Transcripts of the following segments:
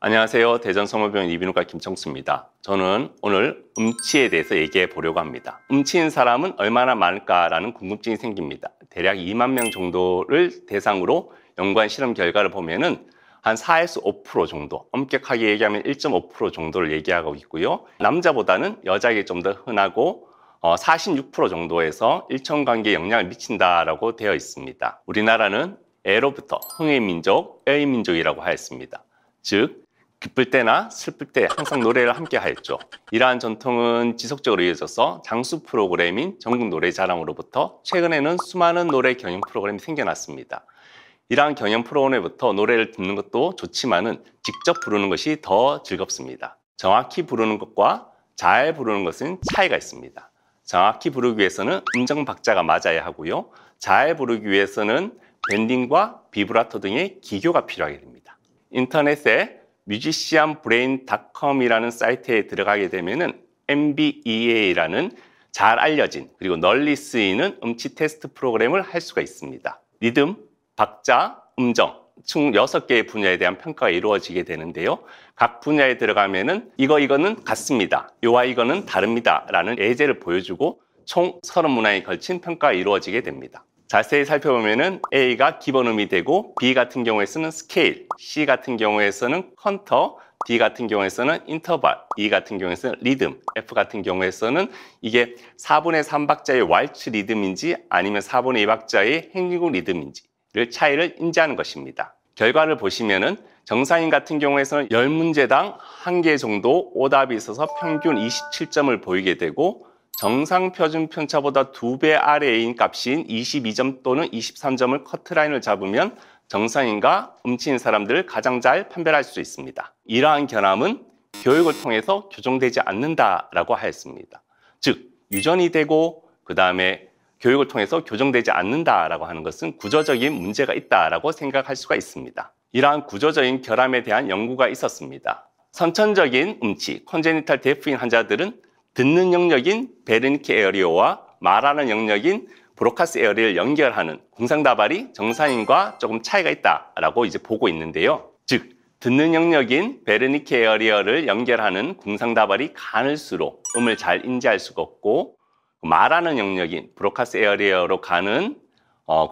안녕하세요. 대전성모병원 이비인후과 김청수입니다. 저는 오늘 음치에 대해서 얘기해 보려고 합니다. 음치인 사람은 얼마나 많을까라는 궁금증이 생깁니다. 대략 2만 명 정도를 대상으로 연구한 실험 결과를 보면은 한 4에서 5% 정도, 엄격하게 얘기하면 1.5% 정도를 얘기하고 있고요. 남자보다는 여자에게 좀 더 흔하고 46% 정도에서 일천관계에 영향을 미친다라고 되어 있습니다. 우리나라는 애로부터 흥의 민족, 애의 민족이라고 하였습니다. 즉 기쁠 때나 슬플 때 항상 노래를 함께 하였죠. 이러한 전통은 지속적으로 이어져서 장수 프로그램인 전국 노래자랑으로부터 최근에는 수많은 노래 경연 프로그램이 생겨났습니다. 이러한 경연 프로그램부터 노래를 듣는 것도 좋지만은 직접 부르는 것이 더 즐겁습니다. 정확히 부르는 것과 잘 부르는 것은 차이가 있습니다. 정확히 부르기 위해서는 음정 박자가 맞아야 하고요. 잘 부르기 위해서는 밴딩과 비브라토 등의 기교가 필요하게 됩니다. 인터넷에 musicianbrain.com이라는 사이트에 들어가게 되면은 MBEA라는 잘 알려진 그리고 널리 쓰이는 음치 테스트 프로그램을 할 수가 있습니다. 리듬, 박자, 음정 총 6개의 분야에 대한 평가가 이루어지게 되는데요. 각 분야에 들어가면은 이거는 같습니다. 요와 이거는 다릅니다. 라는 예제를 보여주고 총 30문항에 걸친 평가가 이루어지게 됩니다. 자세히 살펴보면은 A가 기본음이 되고 B 같은 경우에서는 스케일, C 같은 경우에서는 컨터, D 같은 경우에서는 인터벌, E 같은 경우에서는 리듬, F 같은 경우에서는 이게 4분의 3박자의 왈츠 리듬인지 아니면 4분의 2박자의 행진곡 리듬인지를 차이를 인지하는 것입니다. 결과를 보시면은 정상인 같은 경우에서는 10문제당 1개 정도 오답이 있어서 평균 27점을 보이게 되고 정상 표준 편차보다 2배 아래인 값인 22점 또는 23점을 커트라인을 잡으면 정상인과 음치인 사람들을 가장 잘 판별할 수 있습니다. 이러한 결함은 교육을 통해서 교정되지 않는다라고 하였습니다. 즉, 유전이 되고 그 다음에 교육을 통해서 교정되지 않는다라고 하는 것은 구조적인 문제가 있다라고 생각할 수가 있습니다. 이러한 구조적인 결함에 대한 연구가 있었습니다. 선천적인 음치, 컨제니탈 데프인 환자들은 듣는 영역인 베르니케 에어리어와 말하는 영역인 브로카스 에어리어를 연결하는 궁상다발이 정상인과 조금 차이가 있다라고 이제 보고 있는데요. 즉, 듣는 영역인 베르니케 에어리어를 연결하는 궁상다발이 가늘수록 음을 잘 인지할 수가 없고 말하는 영역인 브로카스 에어리어로 가는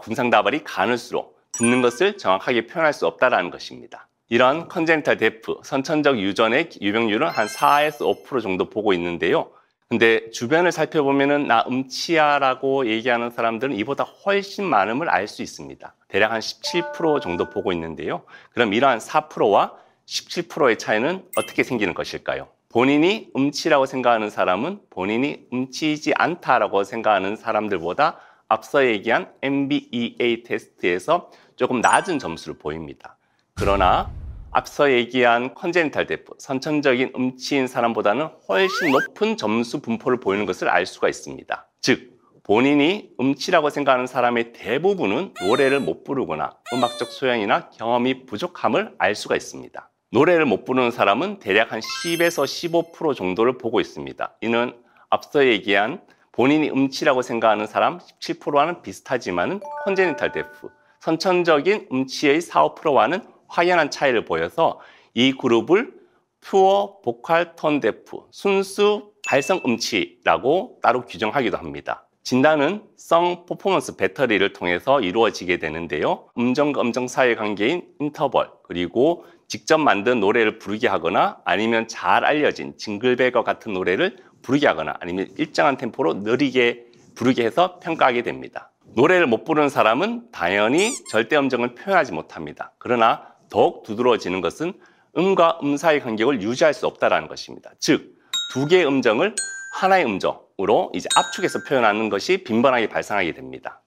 궁상다발이 가늘수록 듣는 것을 정확하게 표현할 수 없다는 것입니다. 이런 컨제니탈 데프, 선천적 유전의 유병률은 한 4에서 5% 정도 보고 있는데요. 근데 주변을 살펴보면은 나 음치야라고 얘기하는 사람들은 이보다 훨씬 많음을 알 수 있습니다. 대략 한 17% 정도 보고 있는데요. 그럼 이러한 4%와 17%의 차이는 어떻게 생기는 것일까요? 본인이 음치라고 생각하는 사람은 본인이 음치이지 않다라고 생각하는 사람들보다 앞서 얘기한 MBEA 테스트에서 조금 낮은 점수를 보입니다. 그러나 앞서 얘기한 컨제니탈 데프, 선천적인 음치인 사람보다는 훨씬 높은 점수 분포를 보이는 것을 알 수가 있습니다. 즉, 본인이 음치라고 생각하는 사람의 대부분은 노래를 못 부르거나 음악적 소양이나 경험이 부족함을 알 수가 있습니다. 노래를 못 부르는 사람은 대략 한 10에서 15% 정도를 보고 있습니다. 이는 앞서 얘기한 본인이 음치라고 생각하는 사람 17%와는 비슷하지만 컨제니탈 데프, 선천적인 음치의 4, 5%와는 확연한 차이를 보여서 이 그룹을 퓨어 보컬 톤 데프, 순수 발성 음치라고 따로 규정하기도 합니다. 진단은 성 퍼포먼스 배터리를 통해서 이루어지게 되는데요. 음정과 음정 사이의 관계인 인터벌, 그리고 직접 만든 노래를 부르게 하거나 아니면 잘 알려진 징글벨과 같은 노래를 부르게 하거나 아니면 일정한 템포로 느리게 부르게 해서 평가하게 됩니다. 노래를 못 부르는 사람은 당연히 절대 음정을 표현하지 못합니다. 그러나 더욱 두드러지는 것은 음과 음 사이 간격을 유지할 수 없다는 것입니다. 즉, 두 개의 음정을 하나의 음정으로 이제 압축해서 표현하는 것이 빈번하게 발생하게 됩니다.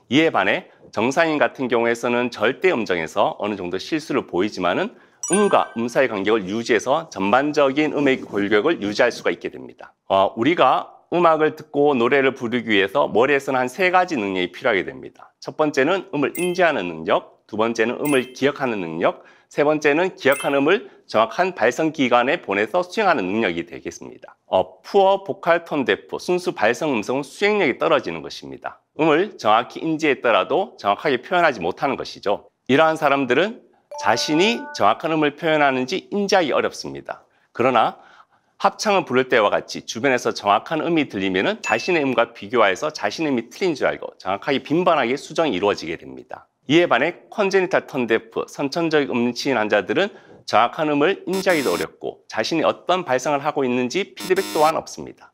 이에 반해 정상인 같은 경우에서는 절대 음정에서 어느 정도 실수를 보이지만은 음과 음 사이 간격을 유지해서 전반적인 음의 골격을 유지할 수가 있게 됩니다. 우리가 음악을 듣고 노래를 부르기 위해서 머리에서는 한 3가지 능력이 필요하게 됩니다. 첫 번째는 음을 인지하는 능력, 두 번째는 음을 기억하는 능력, 세 번째는 기억한 음을 정확한 발성기관에 보내서 수행하는 능력이 되겠습니다. 푸어 보컬 톤 데프, 순수 발성 음성은 수행력이 떨어지는 것입니다. 음을 정확히 인지했더라도 정확하게 표현하지 못하는 것이죠. 이러한 사람들은 자신이 정확한 음을 표현하는지 인지하기 어렵습니다. 그러나 합창을 부를 때와 같이 주변에서 정확한 음이 들리면 자신의 음과 비교하여서 자신의 음이 틀린 줄 알고 정확하게 빈번하게 수정이 이루어지게 됩니다. 이에 반해 컨제니탈 턴데프, 선천적 음치인 환자들은 정확한 음을 인지하기도 어렵고 자신이 어떤 발성을 하고 있는지 피드백 또한 없습니다.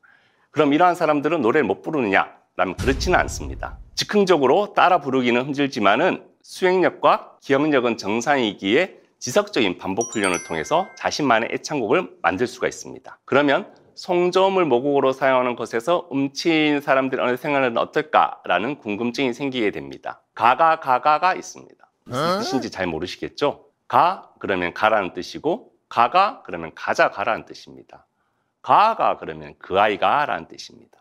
그럼 이러한 사람들은 노래를 못 부르느냐? 라면 그렇지는 않습니다. 즉흥적으로 따라 부르기는 힘들지만은 수행력과 기억력은 정상이기에 지속적인 반복 훈련을 통해서 자신만의 애창곡을 만들 수가 있습니다. 그러면 송저음을 모국어로 사용하는 것에서 음치인 사람들이 어느 생활은 어떨까라는 궁금증이 생기게 됩니다. 가가 있습니다. 무슨 뜻인지 잘 모르시겠죠? 가 그러면 가라는 뜻이고 가가 그러면 가라는 뜻입니다. 가가 그러면 그 아이가 라는 뜻입니다.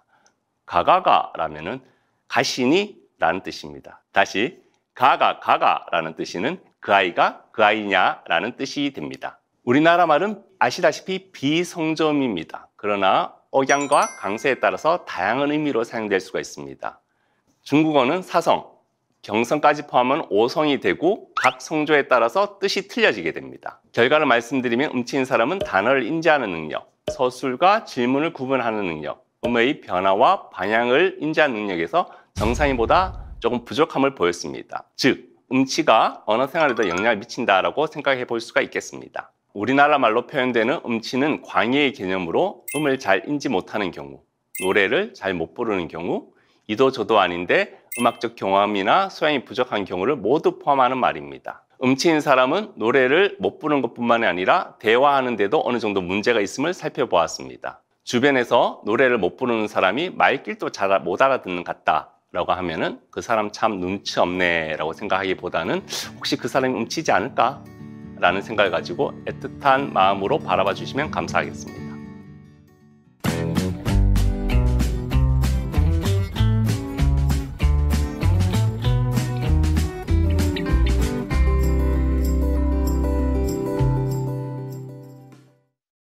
가라면은 가시니 라는 뜻입니다. 다시 가가라는 뜻이는 그 아이가 그 아이냐 라는 뜻이 됩니다. 우리나라 말은 아시다시피 비성조음입니다. 그러나 억양과 강세에 따라서 다양한 의미로 사용될 수가 있습니다. 중국어는 사성, 경성까지 포함한 5성이 되고 각 성조에 따라서 뜻이 틀려지게 됩니다. 결과를 말씀드리면 음치인 사람은 단어를 인지하는 능력, 서술과 질문을 구분하는 능력, 음의 변화와 방향을 인지하는 능력에서 정상인보다 조금 부족함을 보였습니다. 즉, 음치가 언어 생활에도 영향을 미친다라고 생각해 볼 수가 있겠습니다. 우리나라 말로 표현되는 음치는 광의의 개념으로 음을 잘 인지 못하는 경우, 노래를 잘 못 부르는 경우, 이도저도 아닌데 음악적 경험이나 소양이 부족한 경우를 모두 포함하는 말입니다. 음치인 사람은 노래를 못 부르는 것뿐만 아니라 대화하는 데도 어느 정도 문제가 있음을 살펴보았습니다. 주변에서 노래를 못 부르는 사람이 말귀도 잘 못 알아듣는 것 같다 라고 하면은 그 사람 참 눈치 없네 라고 생각하기보다는 혹시 그 사람이 음치지 않을까 라는 생각을 가지고 애틋한 마음으로 바라봐 주시면 감사하겠습니다.